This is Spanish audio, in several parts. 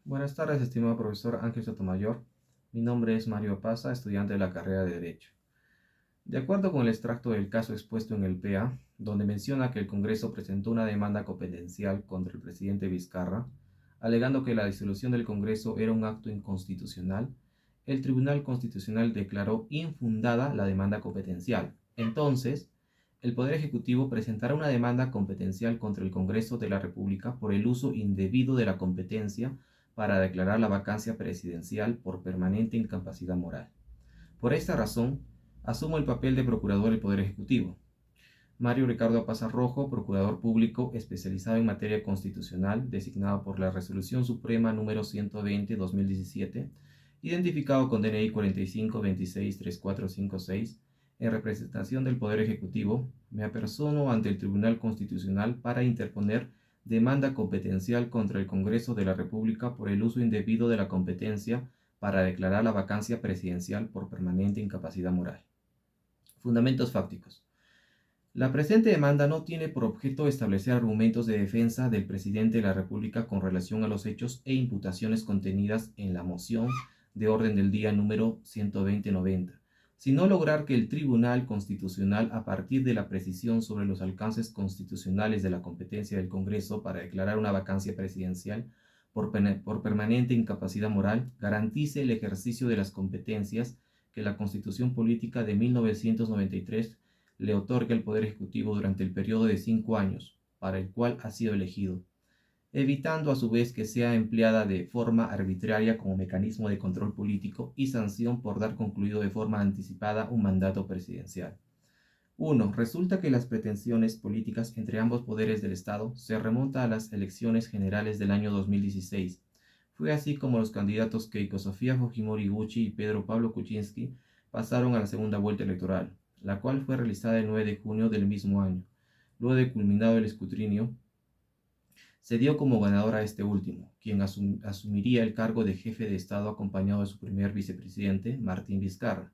Buenas tardes, estimado profesor Ángel Sotomayor. Mi nombre es Mario Paza, estudiante de la carrera de Derecho. De acuerdo con el extracto del caso expuesto en el PA, donde menciona que el Congreso presentó una demanda competencial contra el presidente Vizcarra, alegando que la disolución del Congreso era un acto inconstitucional, el Tribunal Constitucional declaró infundada la demanda competencial. Entonces, el Poder Ejecutivo presentará una demanda competencial contra el Congreso de la República por el uso indebido de la competencia para declarar la vacancia presidencial por permanente incapacidad moral. Por esta razón, asumo el papel de procurador del Poder Ejecutivo. Mario Ricardo Paza Rojo, procurador público especializado en materia constitucional, designado por la Resolución Suprema número 120/2017, identificado con DNI 45263456, en representación del Poder Ejecutivo, me apersono ante el Tribunal Constitucional para interponer demanda competencial contra el Congreso de la República por el uso indebido de la competencia para declarar la vacancia presidencial por permanente incapacidad moral. Fundamentos fácticos. La presente demanda no tiene por objeto establecer argumentos de defensa del presidente de la República con relación a los hechos e imputaciones contenidas en la moción de orden del día número 120/90, sino lograr que el Tribunal Constitucional, a partir de la precisión sobre los alcances constitucionales de la competencia del Congreso para declarar una vacancia presidencial por permanente incapacidad moral, garantice el ejercicio de las competencias que la Constitución Política de 1993 le otorga el Poder Ejecutivo durante el periodo de 5 años para el cual ha sido elegido, evitando a su vez que sea empleada de forma arbitraria como mecanismo de control político y sanción por dar concluido de forma anticipada un mandato presidencial. 1. Resulta que las pretensiones políticas entre ambos poderes del Estado se remontan a las elecciones generales del año 2016. Fue así como los candidatos Keiko Sofía Fujimori Gucci y Pedro Pablo Kuczynski pasaron a la segunda vuelta electoral, la cual fue realizada el 9 de junio del mismo año. Luego de culminado el escrutinio, se dio como ganador a este último, quien asumiría el cargo de jefe de Estado acompañado de su primer vicepresidente, Martín Vizcarra,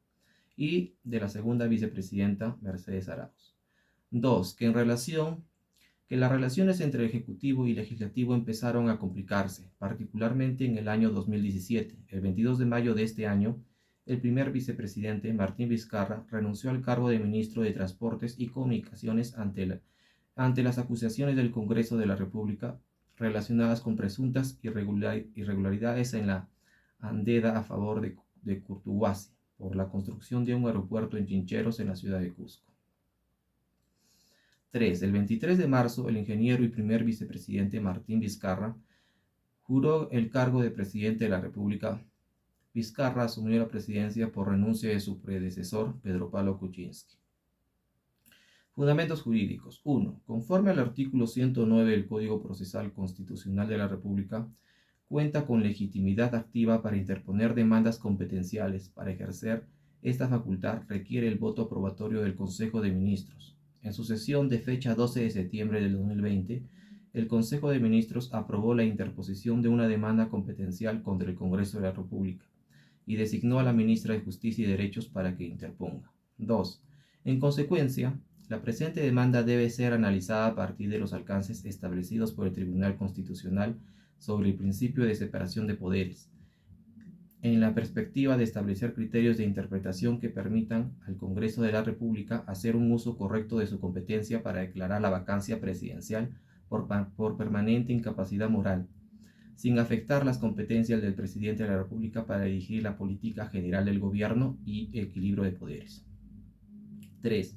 y de la segunda vicepresidenta, Mercedes Arauz. 2. Que las relaciones entre el Ejecutivo y Legislativo empezaron a complicarse, particularmente en el año 2017. El 22 de mayo de este año, el primer vicepresidente, Martín Vizcarra, renunció al cargo de ministro de Transportes y Comunicaciones ante las acusaciones del Congreso de la República relacionadas con presuntas irregularidades en la andeda a favor de Curtuhuasi por la construcción de un aeropuerto en Chincheros en la ciudad de Cusco. 3. El 23 de marzo, el ingeniero y primer vicepresidente Martín Vizcarra juró el cargo de presidente de la República. Vizcarra asumió la presidencia por renuncia de su predecesor, Pedro Pablo Kuczynski. Fundamentos jurídicos. 1. Conforme al artículo 109 del Código Procesal Constitucional de la República, cuenta con legitimidad activa para interponer demandas competenciales. Para ejercer esta facultad requiere el voto aprobatorio del Consejo de Ministros. En su sesión de fecha 12 de septiembre del 2020, el Consejo de Ministros aprobó la interposición de una demanda competencial contra el Congreso de la República y designó a la ministra de Justicia y Derechos para que interponga. 2. En consecuencia, la presente demanda debe ser analizada a partir de los alcances establecidos por el Tribunal Constitucional sobre el principio de separación de poderes, en la perspectiva de establecer criterios de interpretación que permitan al Congreso de la República hacer un uso correcto de su competencia para declarar la vacancia presidencial por permanente incapacidad moral, sin afectar las competencias del presidente de la República para dirigir la política general del gobierno y equilibrio de poderes. 3.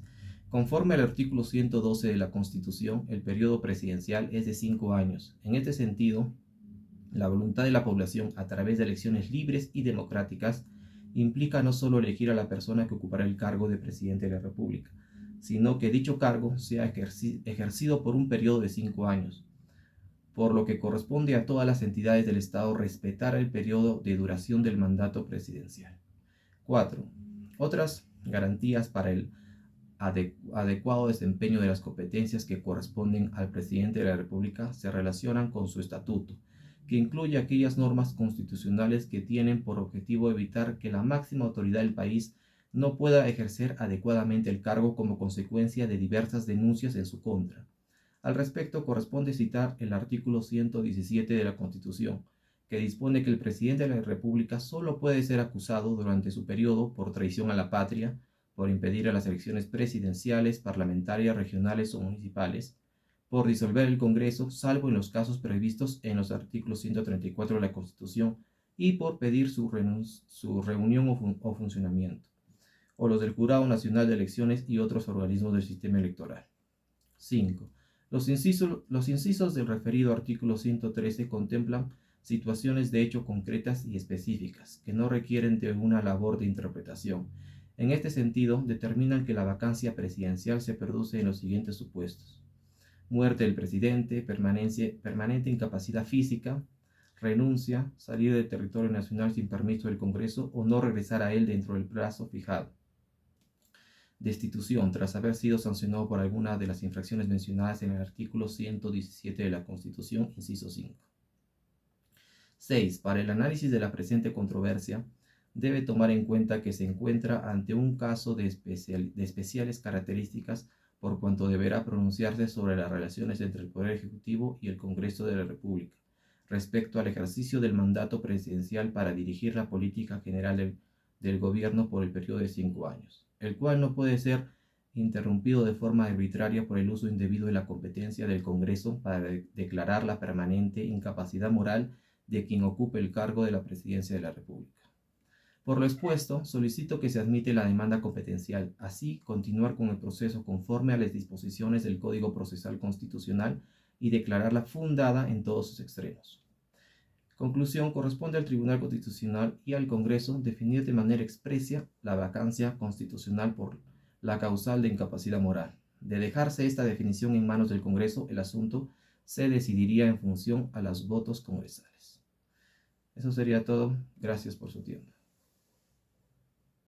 Conforme al artículo 112 de la Constitución, el periodo presidencial es de 5 años. En este sentido, la voluntad de la población a través de elecciones libres y democráticas implica no solo elegir a la persona que ocupará el cargo de presidente de la República, sino que dicho cargo sea ejercido por un periodo de 5 años, por lo que corresponde a todas las entidades del Estado respetar el periodo de duración del mandato presidencial. 4. Otras garantías para el adecuado desempeño de las competencias que corresponden al presidente de la República se relacionan con su estatuto, que incluye aquellas normas constitucionales que tienen por objetivo evitar que la máxima autoridad del país no pueda ejercer adecuadamente el cargo como consecuencia de diversas denuncias en su contra. Al respecto, corresponde citar el artículo 117 de la Constitución, que dispone que el presidente de la República solo puede ser acusado durante su periodo por traición a la patria, por impedir a las elecciones presidenciales, parlamentarias, regionales o municipales, por disolver el Congreso, salvo en los casos previstos en los artículos 134 de la Constitución, y por pedir su reunión o funcionamiento, o los del Jurado Nacional de Elecciones y otros organismos del sistema electoral. 5. Los incisos del referido artículo 113 contemplan situaciones de hecho concretas y específicas, que no requieren de una labor de interpretación. En este sentido, determinan que la vacancia presidencial se produce en los siguientes supuestos: muerte del presidente, permanente incapacidad física, renuncia, salir del territorio nacional sin permiso del Congreso o no regresar a él dentro del plazo fijado, destitución tras haber sido sancionado por alguna de las infracciones mencionadas en el artículo 117 de la Constitución, inciso 5. 6. Para el análisis de la presente controversia, debe tomar en cuenta que se encuentra ante un caso de especiales características, por cuanto deberá pronunciarse sobre las relaciones entre el Poder Ejecutivo y el Congreso de la República, respecto al ejercicio del mandato presidencial para dirigir la política general del gobierno por el periodo de 5 años, el cual no puede ser interrumpido de forma arbitraria por el uso indebido de la competencia del Congreso para declarar la permanente incapacidad moral de quien ocupe el cargo de la presidencia de la República. Por lo expuesto, solicito que se admite la demanda competencial, así continuar con el proceso conforme a las disposiciones del Código Procesal Constitucional y declararla fundada en todos sus extremos. Conclusión: corresponde al Tribunal Constitucional y al Congreso definir de manera expresa la vacancia constitucional por la causal de incapacidad moral. De dejarse esta definición en manos del Congreso, el asunto se decidiría en función a los votos congresales. Eso sería todo. Gracias por su tiempo.